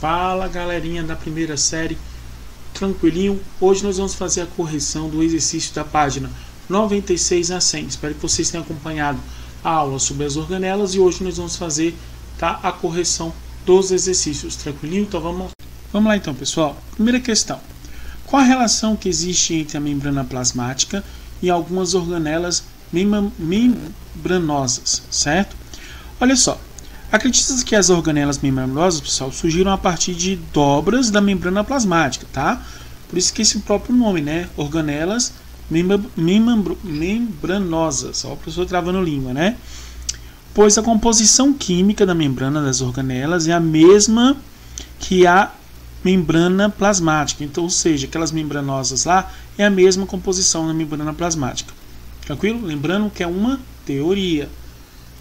Fala galerinha da primeira série, tranquilinho? Hoje nós vamos fazer a correção do exercício da página 96 a 100. Espero que vocês tenham acompanhado a aula sobre as organelas e hoje nós vamos fazer a correção dos exercícios, tranquilinho? Então vamos lá então, pessoal. Primeira questão: qual a relação que existe entre a membrana plasmática e algumas organelas membranosas, certo? Olha só. Acredita-se que as organelas membranosas, pessoal, surgiram a partir de dobras da membrana plasmática, tá? Por isso que esse próprio nome, né? Organelas membranosas. Ó, o professor travando língua, né? Pois a composição química da membrana das organelas é a mesma que a membrana plasmática. Então, ou seja, aquelas membranosas lá é a mesma composição da membrana plasmática. Tranquilo? Lembrando que é uma teoria.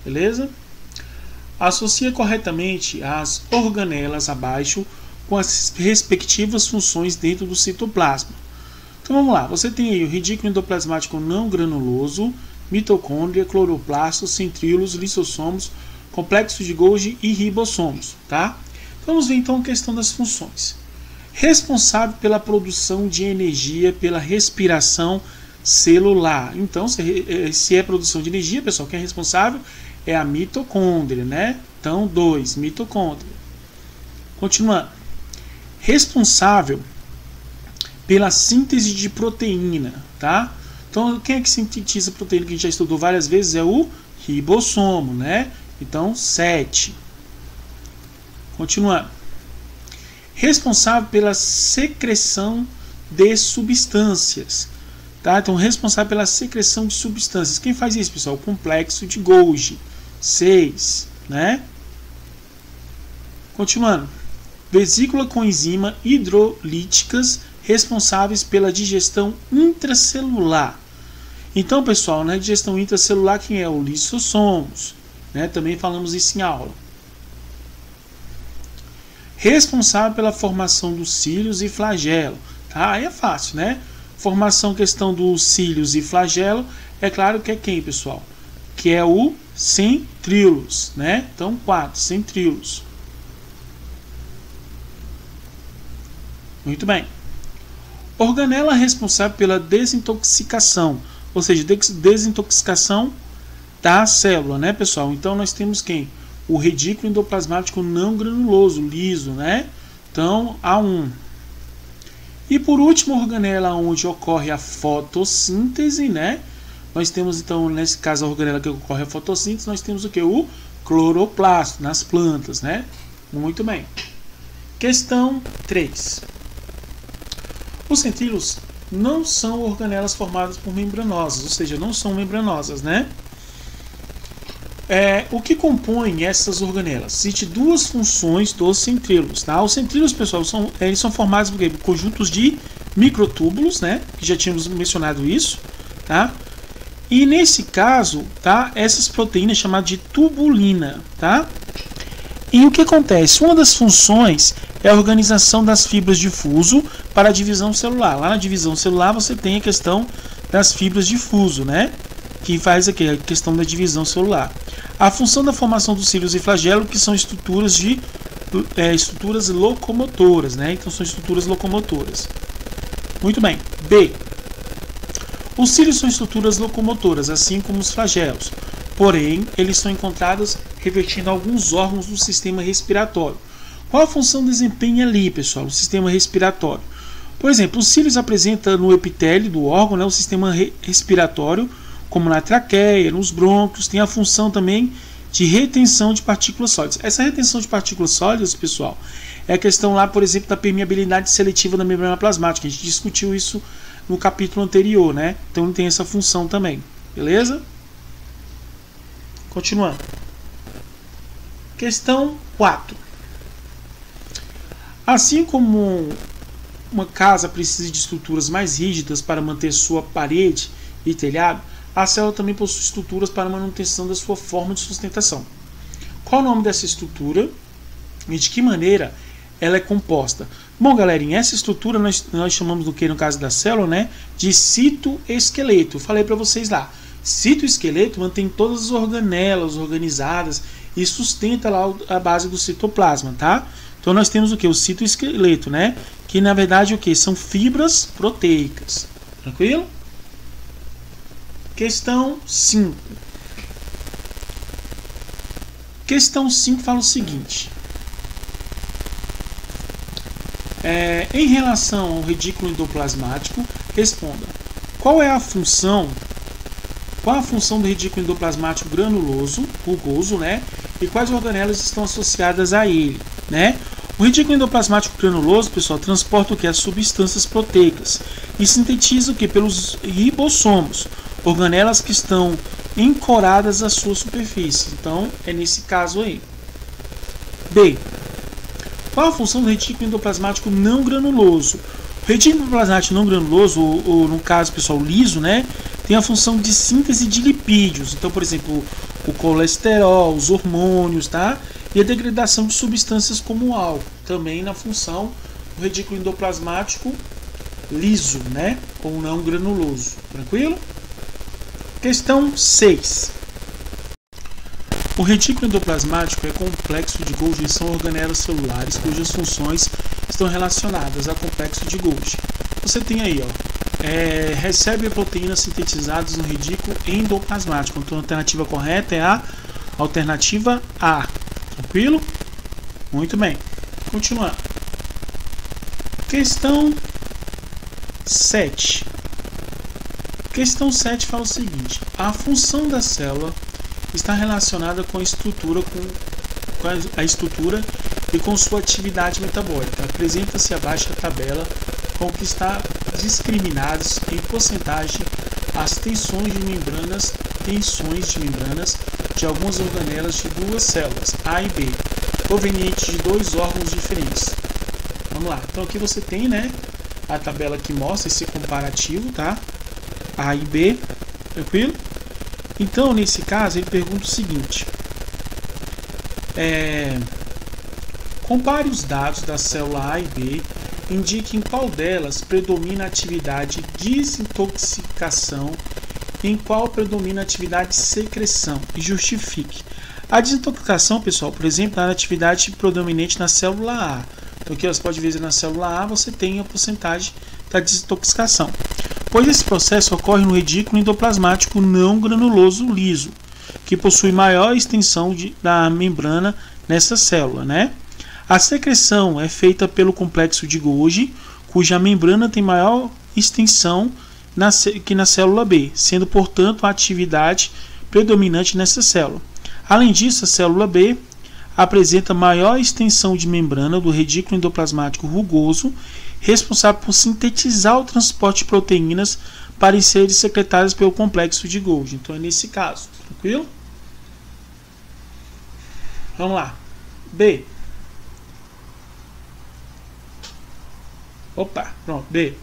Beleza? Associa corretamente as organelas abaixo com as respectivas funções dentro do citoplasma. Então vamos lá, você tem aí o redículo endoplasmático não granuloso, mitocôndria, cloroplastos, centríolos, lisossomos, complexo de Golgi e ribossomos, tá? Vamos ver então a questão das funções. Responsável pela produção de energia pela respiração celular. Então, se é produção de energia, pessoal, quem é responsável é a mitocôndria, né? Então, 2, mitocôndria. Continuando. Responsável pela síntese de proteína, tá? Então, quem é que sintetiza proteína que a gente já estudou várias vezes? É o ribossomo, né? Então, 7. Continuando. Responsável pela secreção de substâncias, tá? Então, responsável pela secreção de substâncias. Quem faz isso, pessoal? O complexo de Golgi. 6, né? Continuando. Vesícula com enzima hidrolíticas responsáveis pela digestão intracelular. Então, pessoal, na digestão intracelular, quem é? O lisossomos, né? Também falamos isso em aula. Responsável pela formação dos cílios e flagelo. Tá? Aí é fácil, né? Formação, questão dos cílios e flagelo, é claro que é quem, pessoal? Que é o centríolos, né? Então, 4, centríolos. Muito bem. Organela responsável pela desintoxicação, ou seja, desintoxicação da célula, né, pessoal? Então, nós temos quem? O redículo endoplasmático não granuloso, liso, né? Então, A1. E por último, organela onde ocorre a fotossíntese, né? Nós temos, então, nesse caso, a organela que ocorre a fotossíntese, nós temos o que? O cloroplasto, nas plantas, né? Muito bem. Questão 3. Os centríolos não são organelas formadas por membranosas, ou seja, não são membranosas, né? O que compõe essas organelas? Existem duas funções dos centríolos, tá? Os centríolos, pessoal, eles são formados por conjuntos de microtúbulos, né? Que já tínhamos mencionado isso, tá? E nesse caso, tá? Essas proteínas chamadas de tubulina, tá? E o que acontece? Uma das funções é a organização das fibras de fuso para a divisão celular. Lá na divisão celular você tem a questão das fibras de fuso, né? Que faz aqui a questão da divisão celular. A função da formação dos cílios e flagelo, que são estruturas locomotoras, né? Então são estruturas locomotoras. Muito bem. B. Os cílios são estruturas locomotoras, assim como os flagelos. Porém, eles são encontrados revestindo alguns órgãos do sistema respiratório. Qual a função desempenha ali, pessoal? O sistema respiratório. Por exemplo, os cílios apresentam no epitélio do órgão, né, o sistema respiratório, como na traqueia, nos brônquios, tem a função também de retenção de partículas sólidas. Essa retenção de partículas sólidas, pessoal, é a questão lá, por exemplo, da permeabilidade seletiva da membrana plasmática. A gente discutiu isso no capítulo anterior, né? Então tem essa função também. Beleza? Continuando. Questão 4. Assim como uma casa precisa de estruturas mais rígidas para manter sua parede e telhado, a célula também possui estruturas para a manutenção da sua forma de sustentação. Qual o nome dessa estrutura e de que maneira ela é composta? Bom, galerinha, essa estrutura nós chamamos do que no caso da célula, né, de citoesqueleto. Eu falei para vocês lá. Citoesqueleto mantém todas as organelas organizadas e sustenta lá a base do citoplasma, tá? Então nós temos o que? O citoesqueleto, né? Que na verdade o que? São fibras proteicas. Tranquilo? Questão 5. Questão 5 fala o seguinte. Em relação ao retículo endoplasmático, responda. Qual a função do retículo endoplasmático granuloso, rugoso, né? E quais organelas estão associadas a ele, né? O retículo endoplasmático granuloso, pessoal, transporta o que? As substâncias proteicas e sintetiza o que? Pelos ribossomos, organelas que estão encoradas à sua superfície. Então, é nesse caso aí. B. Qual a função do retículo endoplasmático não granuloso? O retículo endoplasmático não granuloso, ou no caso, pessoal, liso, né? Tem a função de síntese de lipídios. Então, por exemplo, o colesterol, os hormônios, tá? E a degradação de substâncias como o álcool. Também na função do retículo endoplasmático liso, né? Ou não granuloso. Tranquilo? Questão 6. O retículo endoplasmático é complexo de Golgi e são organelas celulares cujas funções estão relacionadas ao complexo de Golgi. Você tem aí, ó, recebe proteínas sintetizadas no retículo endoplasmático. Então a alternativa correta é a alternativa A. Tranquilo? Muito bem. Continuando. Questão 7. Questão 7 fala o seguinte. A função da célula está relacionada com a estrutura, e com sua atividade metabólica. Apresenta-se abaixo da tabela com que está discriminados em porcentagem as tensões de membranas de algumas organelas de duas células, A e B, provenientes de dois órgãos diferentes. Vamos lá. Então aqui você tem, né, a tabela que mostra esse comparativo, tá? A e B, tranquilo? Então, nesse caso, ele pergunta o seguinte. Compare os dados da célula A e B, indique em qual delas predomina a atividade de desintoxicação e em qual predomina a atividade de secreção e justifique. A desintoxicação, pessoal, por exemplo, é a atividade predominante na célula A. Então, aqui você pode ver na célula A, você tem a porcentagem da desintoxicação. Pois esse processo ocorre no retículo endoplasmático não granuloso liso, que possui maior extensão da membrana nessa célula, né? A secreção é feita pelo complexo de Golgi, cuja membrana tem maior extensão que na célula B, sendo, portanto, a atividade predominante nessa célula. Além disso, a célula B apresenta maior extensão de membrana do retículo endoplasmático rugoso, responsável por sintetizar o transporte de proteínas para serem secretadas pelo complexo de Golgi. Então é nesse caso, tranquilo? Vamos lá. B. Opa, pronto, B.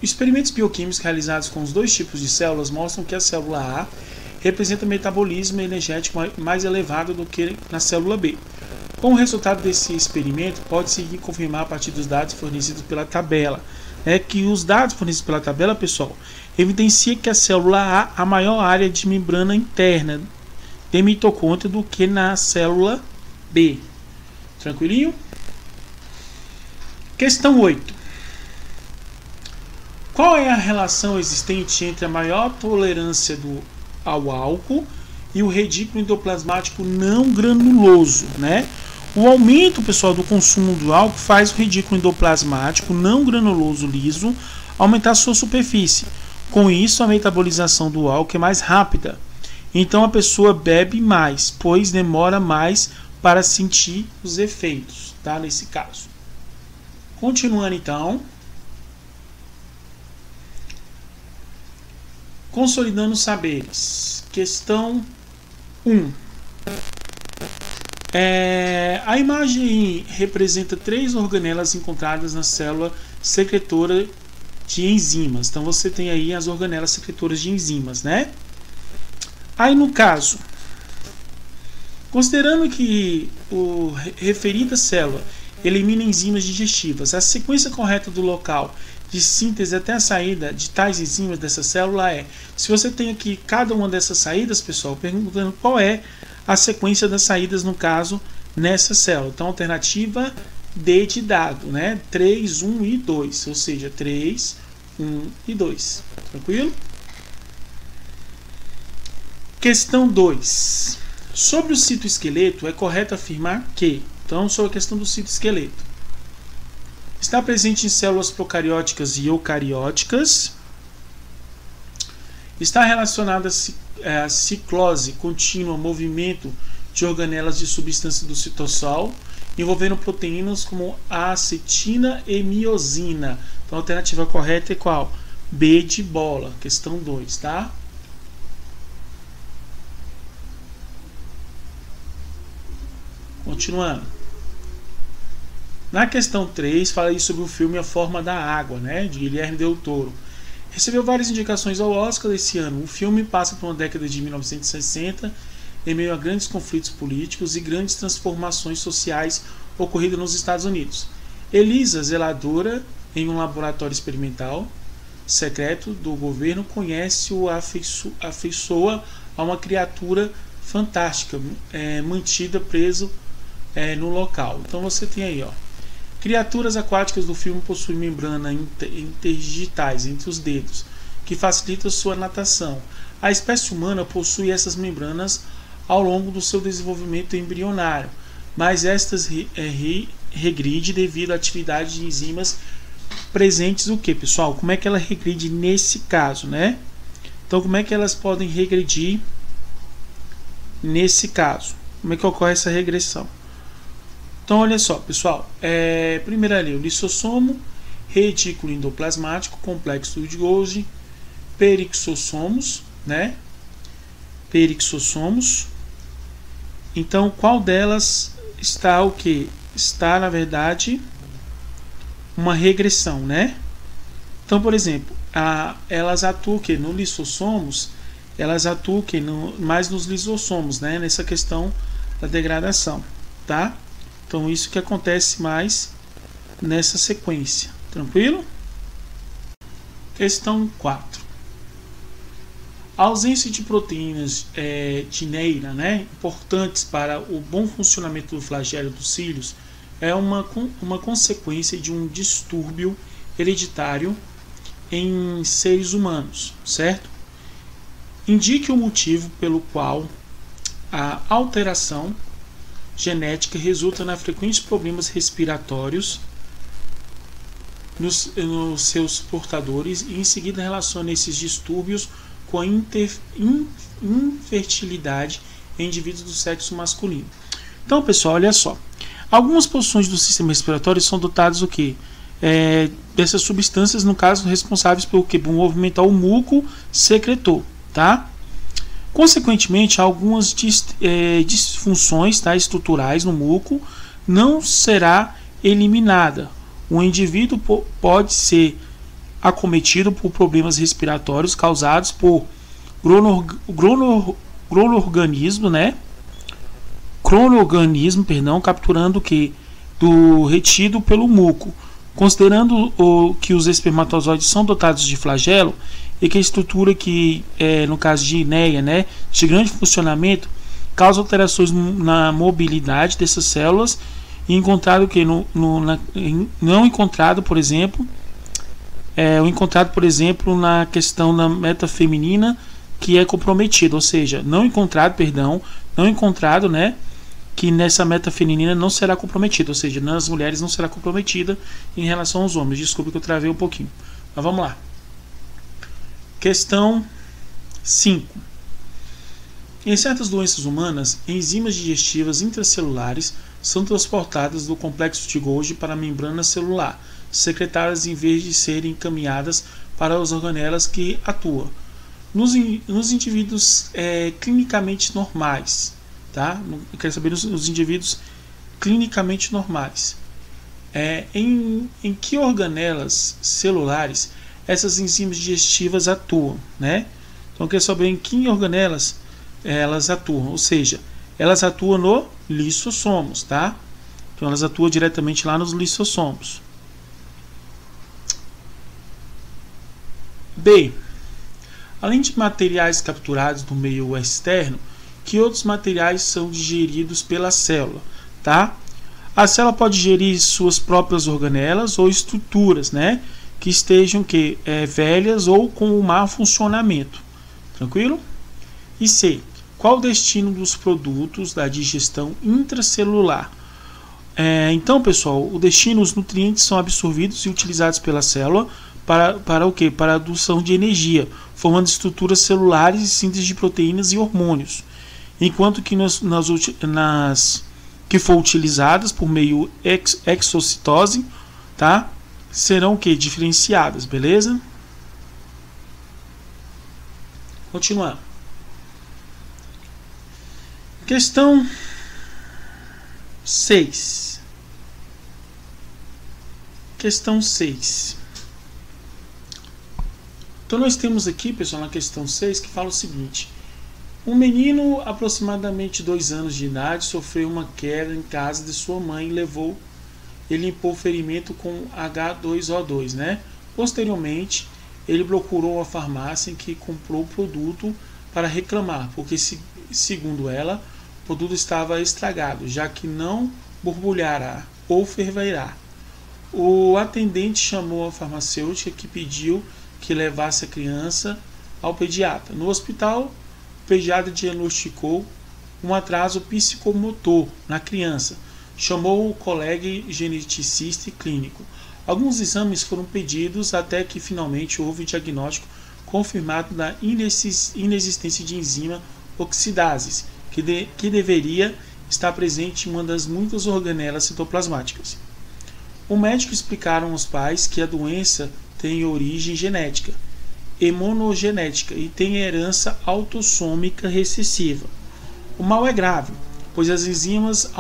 Experimentos bioquímicos realizados com os dois tipos de células mostram que a célula A representa metabolismo energético mais elevado do que na célula B. Com o resultado desse experimento, pode-se confirmar a partir dos dados fornecidos pela tabela. Que os dados fornecidos pela tabela, pessoal, evidencia que a célula A a maior área de membrana interna de mitocôndria do que na célula B. Tranquilinho? Questão 8. Qual é a relação existente entre a maior tolerância ao álcool e o retículo endoplasmático não granuloso, né? O aumento, pessoal, do consumo do álcool faz o retículo endoplasmático não granuloso liso aumentar sua superfície. Com isso, a metabolização do álcool é mais rápida. Então a pessoa bebe mais, pois demora mais para sentir os efeitos, tá? Nesse caso. Continuando então. Consolidando os saberes. Questão 1. A imagem representa 3 organelas encontradas na célula secretora de enzimas. Então você tem aí as organelas secretoras de enzimas, né? Aí no caso, considerando que o referida célula elimina enzimas digestivas. A sequência correta do local de síntese até a saída de tais enzimas dessa célula é... Se você tem aqui cada uma dessas saídas, pessoal, perguntando qual é a sequência das saídas, no caso, nessa célula. Então, alternativa D de dado, né? 3, 1 e 2, ou seja, 3, 1 e 2. Tranquilo? Questão 2. Sobre o citoesqueleto, é correto afirmar que... Então, sobre a questão do citoesqueleto. Está presente em células procarióticas e eucarióticas. Está relacionada à ciclose contínua, movimento de organelas de substância do citosol, envolvendo proteínas como a acetina e miosina. Então, a alternativa correta é qual? B de bola, questão 2, tá? Continuando. Na questão 3, fala aí sobre o filme A Forma da Água, né, de Guilherme Del Toro. Recebeu várias indicações ao Oscar desse ano. O filme passa por uma década de 1960, em meio a grandes conflitos políticos e grandes transformações sociais ocorridas nos Estados Unidos. Elisa, zeladora em um laboratório experimental secreto do governo, conhece-o, afeiçoa a uma criatura fantástica, mantida preso no local. Então você tem aí, ó. Criaturas aquáticas do filme possuem membrana interdigitais entre os dedos, que facilita sua natação. A espécie humana possui essas membranas ao longo do seu desenvolvimento embrionário, mas estas regridem devido à atividade de enzimas presentes. O que, pessoal? Como é que ela regride nesse caso, né? Então, como é que elas podem regredir nesse caso? Como é que ocorre essa regressão? Então, olha só, pessoal. Primeiro ali, o lissossomo, retículo endoplasmático, complexo de Golgi, perixossomos, né? Perixossomos. Então, qual delas está o que? Está, na verdade, uma regressão, né? Então, por exemplo, elas atuam que no lissossomos, elas atuam que mais nos lisossomos, né? Nessa questão da degradação, tá? Então, isso que acontece mais nessa sequência. Tranquilo? Questão 4. A ausência de proteínas de Neira, né, importantes para o bom funcionamento do flagelo dos cílios, é uma consequência de um distúrbio hereditário em seres humanos, certo? Indique o motivo pelo qual a alteração genética resulta na frequentes problemas respiratórios nos seus portadores e em seguida relaciona esses distúrbios com a infertilidade em indivíduos do sexo masculino. Então, pessoal, olha só. Algumas posições do sistema respiratório são dotadas do que? Dessas substâncias, no caso, responsáveis pelo que? Por movimentar o muco secretor, tá? Consequentemente, algumas disfunções, tá, estruturais no muco não será eliminada. O indivíduo pode ser acometido por problemas respiratórios causados por cronoorganismo, né? Cronoorganismo, capturando o que? Do retido pelo muco. Considerando que os espermatozoides são dotados de flagelo e que a estrutura que, no caso de Inéia, né, de grande funcionamento, causa alterações na mobilidade dessas células, e encontrado que não encontrado, por exemplo, na questão da meta feminina, que é comprometida, ou seja, não encontrado, né, que nessa meta feminina não será comprometida, ou seja, nas mulheres não será comprometida em relação aos homens. Desculpe que eu travei um pouquinho. Mas vamos lá. Questão 5. Em certas doenças humanas, enzimas digestivas intracelulares são transportadas do complexo de Golgi para a membrana celular, secretadas em vez de serem encaminhadas para as organelas que atuam. Nos indivíduos clinicamente normais, tá? Eu quero saber nos indivíduos clinicamente normais. Em que organelas celulares essas enzimas digestivas atuam, né? Então eu quero saber em que organelas elas atuam, ou seja, elas atuam no lissossomos, tá? Então elas atuam diretamente lá nos lissossomos. B. Além de materiais capturados do meio externo, que outros materiais são digeridos pela célula, tá? A célula pode digerir suas próprias organelas ou estruturas, né, que estejam velhas ou com um mau funcionamento. Tranquilo? E C. Qual o destino dos produtos da digestão intracelular? Então, pessoal, o destino, os nutrientes são absorvidos e utilizados pela célula para o quê? Para a adução de energia, formando estruturas celulares e síntese de proteínas e hormônios. Enquanto que que for utilizadas por meio exocitose, tá? Serão o quê? Diferenciadas, beleza? Continuando. Questão 6. Questão 6. Então nós temos aqui, pessoal, na questão 6, que fala o seguinte: um menino, aproximadamente 2 anos de idade, sofreu uma queda em casa de sua mãe e limpou o ferimento com H2O2, né? Posteriormente, ele procurou uma farmácia em que comprou o produto para reclamar, porque, segundo ela, o produto estava estragado, já que não borbulhará ou ferverá. O atendente chamou a farmacêutica, que pediu que levasse a criança ao pediatra. No hospital, o pediatra diagnosticou um atraso psicomotor na criança. Chamou o colega geneticista e clínico. Alguns exames foram pedidos até que finalmente houve o diagnóstico confirmado da inexistência de enzima oxidase, que deveria estar presente em uma das muitas organelas citoplasmáticas. O médico explicaram aos pais que a doença tem origem genética, imunogenética e tem herança autossômica recessiva. O mal é grave, pois as enzimas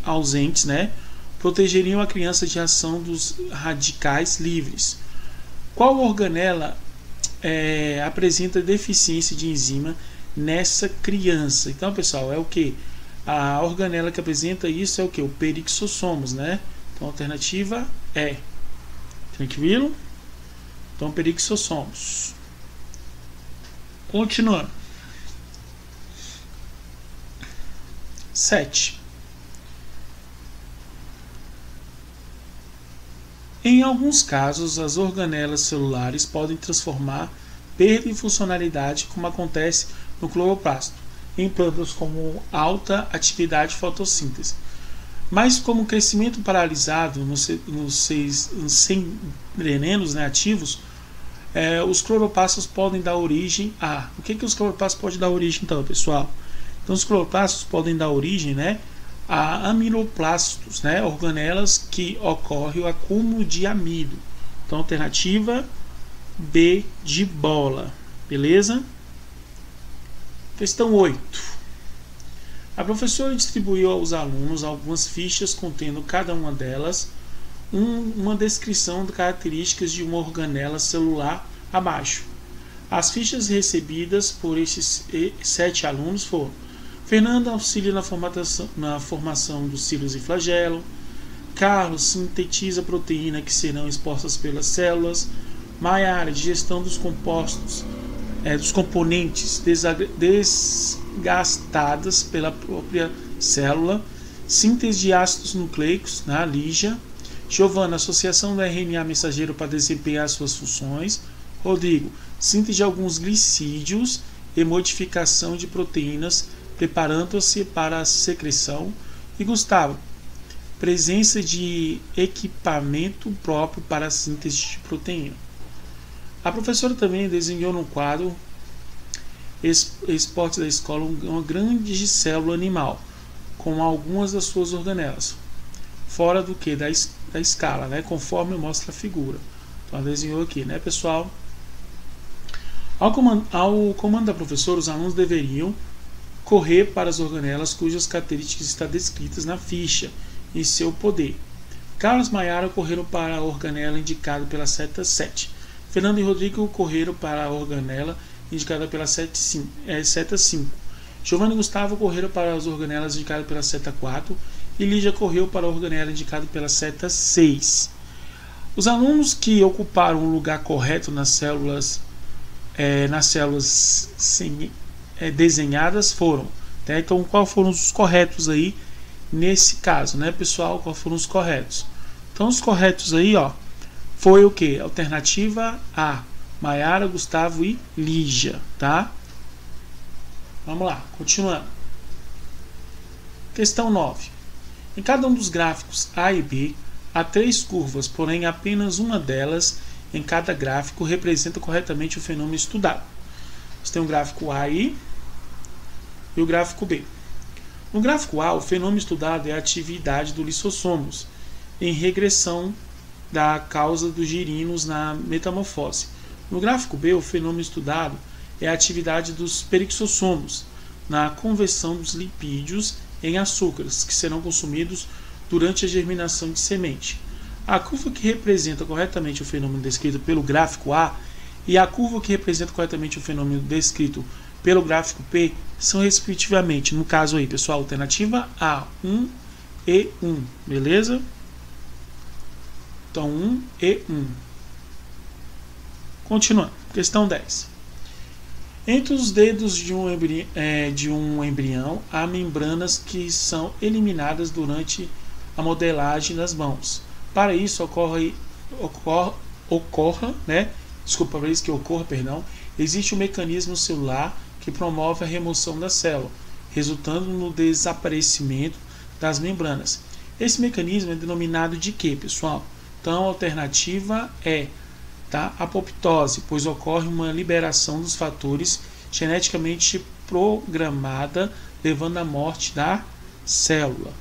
ausentes, né, protegeriam a criança de ação dos radicais livres. Qual organela apresenta deficiência de enzima nessa criança? Então, pessoal, é o que? A organela que apresenta isso é o que? O perixossomos, né? Então, a alternativa é. Tranquilo? Então, perixossomos. Continuando. 7. Em alguns casos, as organelas celulares podem transformar perda de funcionalidade, como acontece no cloroplasto, em plantas com alta atividade fotossíntese. Mas como o crescimento paralisado nos venenos, né, ativos, os cloroplastos podem dar origem a... O que os cloroplastos podem dar origem, então, pessoal? Então, os cloroplastos podem dar origem, né, a aminoplastos, né, organelas que ocorre o acúmulo de amido. Então, alternativa B de bola. Beleza? Questão 8. A professora distribuiu aos alunos algumas fichas contendo cada uma delas uma descrição de características de uma organela celular abaixo. As fichas recebidas por esses 7 alunos foram: Fernanda auxilia na formação dos cílios e flagelo. Carlos sintetiza proteína que serão expostas pelas células. Maiara, digestão dos compostos, dos componentes desgastadas pela própria célula. Síntese de ácidos nucleicos, na Lígia. Giovana, associação do RNA mensageiro para desempenhar suas funções. Rodrigo, síntese de alguns glicídios e modificação de proteínas, preparando-se para a secreção. E Gustavo, presença de equipamento próprio para a síntese de proteína. A professora também desenhou no quadro Esportes da Escola uma grande célula animal, com algumas das suas organelas, fora do que? Da escala, né? Conforme mostra a figura. Então, ela desenhou aqui, né, pessoal? Ao comando da professora, os alunos deveriam correr para as organelas cujas características estão descritas na ficha em seu poder. Carlos e Maiara correram para a organela indicada pela seta 7. Fernando e Rodrigo correram para a organela indicada pela seta 5. Giovanna e Gustavo correram para as organelas indicadas pela seta 4. e Lígia correu para a organela indicada pela seta 6. Os alunos que ocuparam o lugar correto nas células desenhadas foram, né? Então, qual foram os corretos aí nesse caso, né, pessoal? Qual foram os corretos? Então, os corretos aí, ó, foi o que? Alternativa A, Maiara, Gustavo e Lígia, tá? Vamos lá, continuando. Questão 9. Em cada um dos gráficos A e B, há 3 curvas, porém apenas uma delas em cada gráfico representa corretamente o fenômeno estudado. Você tem o gráfico A e o gráfico B. No gráfico A, o fenômeno estudado é a atividade dos lissossomos em regressão da causa dos girinos na metamorfose. No gráfico B, o fenômeno estudado é a atividade dos perixossomos na conversão dos lipídios em açúcares, que serão consumidos durante a germinação de semente. A curva que representa corretamente o fenômeno descrito pelo gráfico A e a curva que representa corretamente o fenômeno descrito pelo gráfico P são respectivamente, no caso aí, pessoal, alternativa A, 1 e 1, beleza? Então, 1 e 1. Continuando, questão 10. Entre os dedos de um embrião, há membranas que são eliminadas durante a modelagem das mãos. Para isso existe um mecanismo celular que promove a remoção da célula, resultando no desaparecimento das membranas. Esse mecanismo é denominado de quê, pessoal? Então, a alternativa é, tá, apoptose, pois ocorre uma liberação dos fatores geneticamente programada, levando à morte da célula.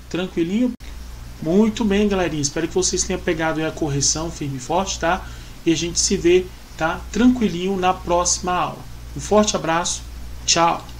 Tranquilinho? Muito bem, galerinha. Espero que vocês tenham pegado a correção firme e forte, tá? E a gente se vê, tá, tranquilinho na próxima aula. Um forte abraço. Tchau.